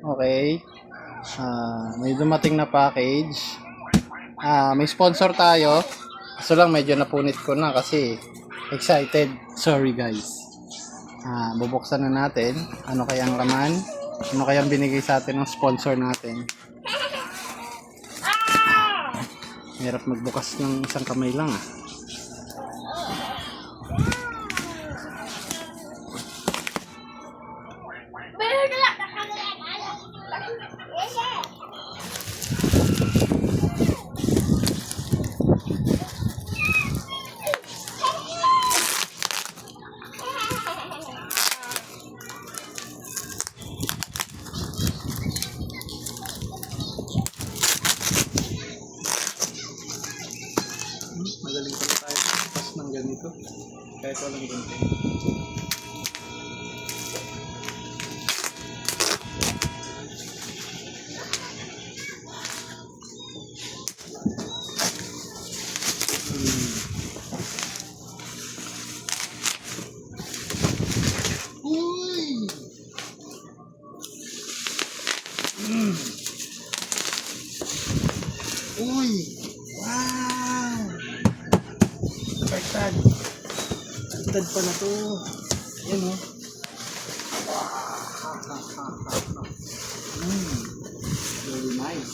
Okay. May dumating na package. May sponsor tayo. Kaso lang medyo napunit ko na kasi excited. Sorry guys. Bubuksan na natin. Ano kayang laman? Ano kayang binigay sa atin ng sponsor natin? Hirap magbukas ng isang kamay lang Magaling pala tayo bukas ng ganito. Kahit walang gunting. Uy! Wow! Kartad. Kartad pa na to. Yan o. Very nice.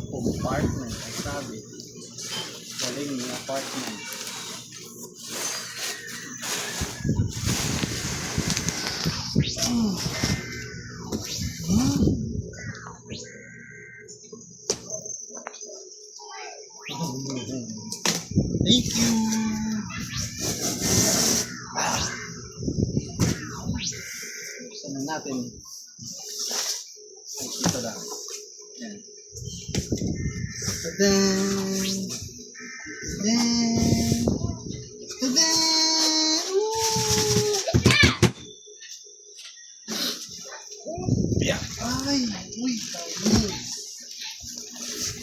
Apartment. Ay sabi. Galing yung apartment. Thank you. Buksan na natin. Ay, ito lang. Yan. Tadaan! Tadaan! Tadaan! Yeah. Ay! Uy! Tayo!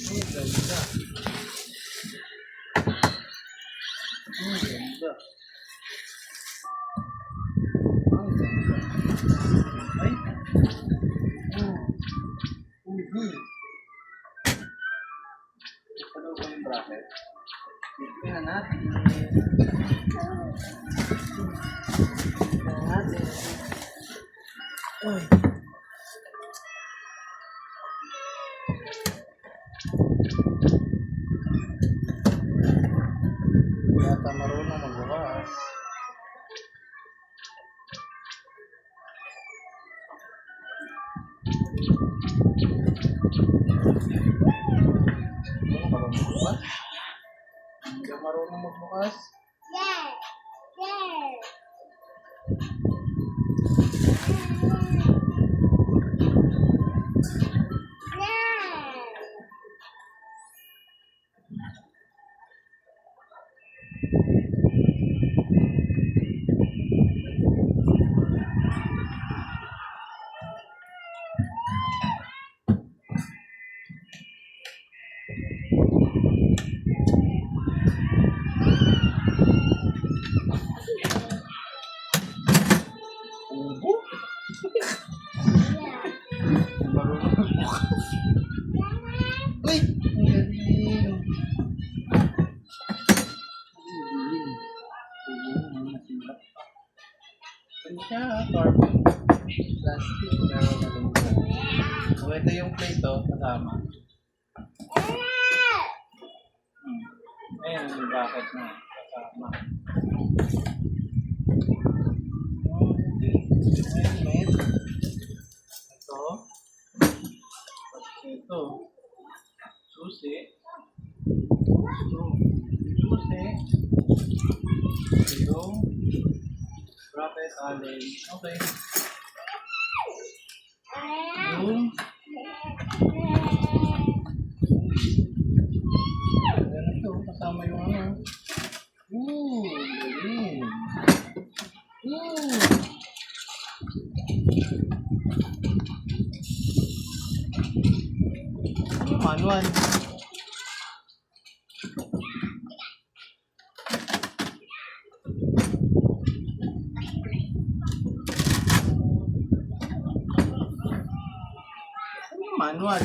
Ay, ganda! Ang ganda. Ang ganda. Ay. Uy. Ito daw ba yung bracket? Tingnan natin. Tingnan natin. Uy. Yata marunong magbukas. Hindi marunong magbukas? Yes. Yes. Marunong magbukas. Uy! Ang galing. Ano siya? Carbon. Plastic. Pero maganda. So, ito yung plate kasama. Ayan, yung bucket na kasama. Helmet. Ito. Ito. Susi. Ito. Susi. Ito. Bracket, allen. Okay. Yung ganito, kasama yung ano. Galing. Manual. Manual.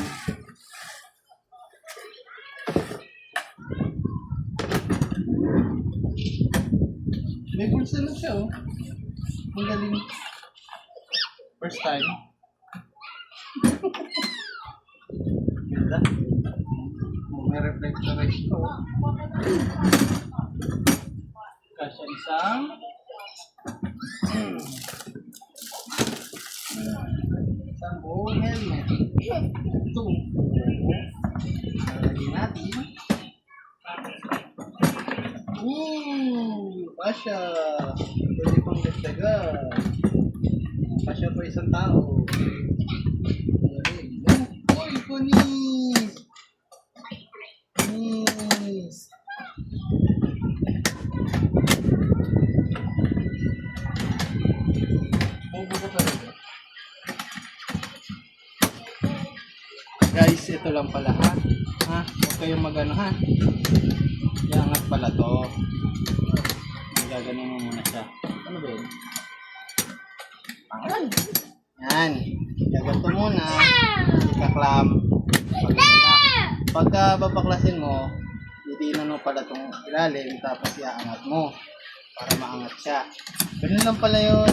May pulsa na siya, oh. Ang galing. First time. Ganda. May reflector ito. Kasya isang isang buong helmet. Ito. Lalagyan natin. Kasya. Pwede pang dagdagan. Kasya pa isang tao. Uy, kunis! Kunis! Bobo ka talaga. Guys, ito lang pala ha. Ha? Huwag kayong magano ha. Iangat pala to. Gaganin mo muna siya. Ano ba yun? Pangalan. Yan. Gaganto muna. Ikaklam. Pagka babaklasin mo, didinan mo pala itong ilalim, tapos iaangat mo para maangat siya. Ganun lang pala yun.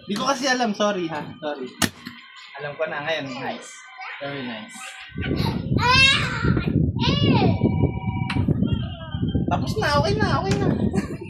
Di ko kasi alam, sorry ha, sorry. Alam ko na ngayon, nice. Very nice. Tapos na, okay na, okay na.